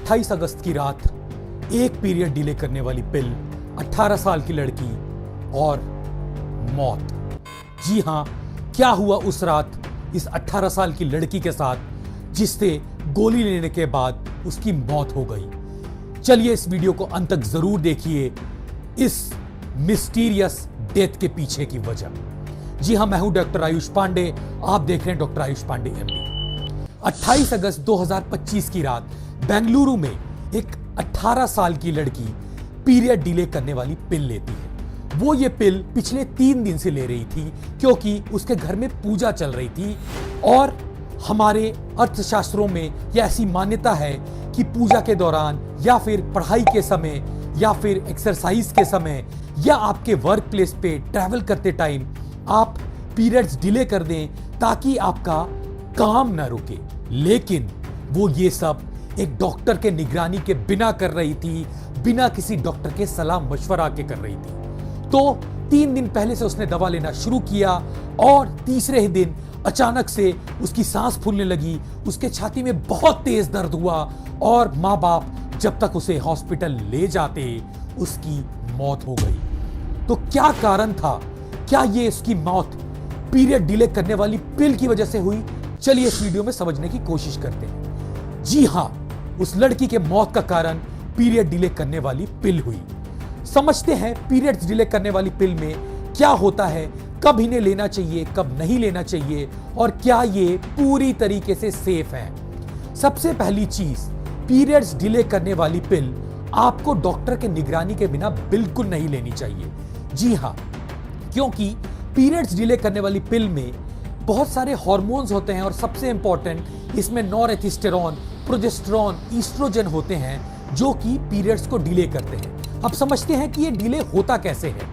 28 अगस्त की रात एक पीरियड डिले करने वाली पिल, 18 साल की लड़की और मौत। जी हां, क्या हुआ उस रात इस 18 साल की लड़की के साथ जिससे गोली लेने के बाद उसकी मौत हो गई। चलिए इस वीडियो को अंत तक जरूर देखिए, इस मिस्टीरियस डेथ के पीछे की वजह। जी हां, मैं हूं डॉक्टर आयुष पांडे, आप देख रहे हैं डॉक्टर आयुष पांडे एमडी। 28 अगस्त 2025 की रात बेंगलुरु में एक 18 साल की लड़की पीरियड डिले करने वाली पिल लेती है। वो ये पिल पिछले 3 दिन से ले रही थी क्योंकि उसके घर में पूजा चल रही थी और हमारे अर्थशास्त्रों में यह ऐसी मान्यता है कि पूजा के दौरान या फिर पढ़ाई के समय या फिर एक्सरसाइज के समय या आपके वर्क प्लेस पे ट्रैवल करते टाइम आप पीरियड्स डिले कर दें ताकि आपका काम ना रुके। लेकिन वो ये सब एक डॉक्टर के निगरानी के बिना कर रही थी, बिना किसी डॉक्टर के सलाह मशवरा के कर रही थी। तो 3 दिन पहले से उसने दवा लेना शुरू किया और तीसरे ही दिन अचानक से उसकी सांस फूलने लगी, उसके छाती में बहुत तेज दर्द हुआ और माँ बाप जब तक उसे हॉस्पिटल ले जाते उसकी मौत हो गई। तो क्या कारण था? क्या ये इसकी मौत पीरियड डिले करने वाली पिल की वजह से हुई? चलिए इस वीडियो में समझने की कोशिश करते हैं। जी हां, उस लड़की के मौत का कारण पीरियड डिले करने वाली पिल हुई। समझते हैं पीरियड्स डिले करने वाली पिल में क्या होता है, कब इन्हें लेना चाहिए, कब नहीं लेना चाहिए और क्या ये पूरी तरीके से सेफ है। सबसे पहली चीज, पीरियड्स डिले करने वाली पिल आपको डॉक्टर के निगरानी के बिना बिल्कुल नहीं लेनी चाहिए। जी हां, क्योंकि पीरियड्स डिले करने वाली पिल में बहुत सारे हार्मोन्स होते हैं और सबसे इंपॉर्टेंट इसमें नॉरहेस्टेरोन, प्रोजेस्टेरोन, ईस्ट्रोजन होते हैं जो कि पीरियड्स को डिले करते हैं। अब समझते हैं कि ये डिले होता कैसे है।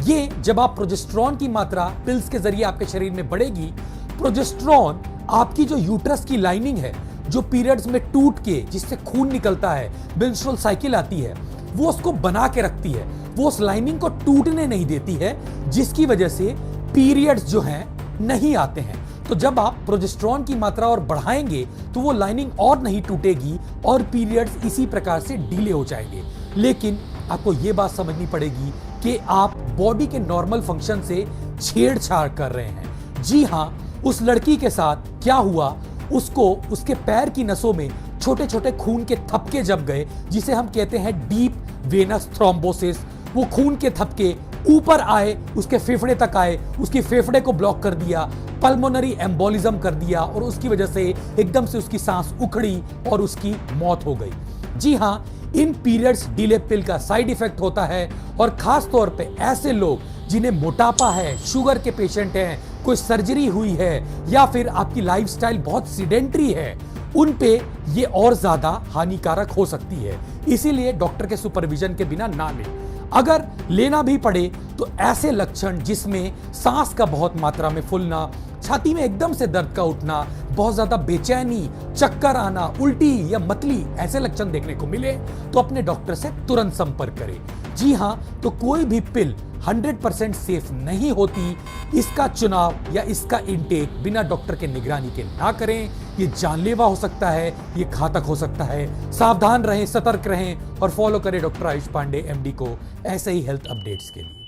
ये जब आप प्रोजेस्टेरोन की मात्रा पिल्स के जरिए आपके शरीर में बढ़ेगी, प्रोजेस्टेरोन आपकी जो यूट्रस की लाइनिंग है, जो पीरियड्स में टूट के जिससे खून निकलता है, मेंस्ट्रुअल साइकिल आती है, वो उसको बना के रखती है, वो उस लाइनिंग को टूटने नहीं देती है, जिसकी वजह से पीरियड्स जो हैं नहीं आते हैं। तो जब आप प्रोजेस्टेरोन की मात्रा और बढ़ाएंगे तो वो लाइनिंग और नहीं टूटेगी और पीरियड्स इसी प्रकार से डिले हो जाएंगे। लेकिन आपको ये बात समझनी पड़ेगी कि आप बॉडी के नॉर्मल फंक्शन से छेड़छाड़ कर रहे हैं। जी हां, उस लड़की के साथ क्या हुआ, उसको उसके पैर की नसों में छोटे छोटे खून के थपके जब गए, जिसे हम कहते हैं डीप वेनस थ्रोम्बोसिस, वो खून के थपके ऊपर आए, उसके फेफड़े तक आए, उसकी फेफड़े को ब्लॉक कर दिया, पल्मोनरी एम्बोलिज्म कर दिया और उसकी वजह से एकदम से उसकी सांस उखड़ी और उसकी मौत हो गई। जी हां, इन पीरियड्स डिले पिल का साइड इफेक्ट होता है और खास तौर पे ऐसे लोग जिन्हें मोटापा है, शुगर के पेशेंट हैं, कोई सर्जरी हुई है या फिर आपकी लाइफस्टाइल बहुत सीडेंटरी है, उन पे ये और ज्यादा हानिकारक हो सकती है। इसीलिए डॉक्टर के सुपरविजन के बिना ना लें। अगर लेना भी पड़े तो ऐसे लक्षण जिसमें सांस का बहुत मात्रा में फूलना, छाती में एकदम से दर्द का उठना, बहुत ज्यादा बेचैनी, चक्कर आना, उल्टी या मतली ऐसे लक्षण देखने को मिले तो अपने डॉक्टर से तुरंत संपर्क करें। जी हां, तो कोई भी पिल 100% सेफ नहीं होती। इसका चुनाव या इसका इंटेक बिना डॉक्टर के निगरानी के ना करें। ये जानलेवा हो सकता है, ये घातक हो सकता है। सावधान रहें, सतर्क रहें और फॉलो करें डॉक्टर आयुष पांडे एमडी को ऐसे ही हेल्थ अपडेट्स के लिए।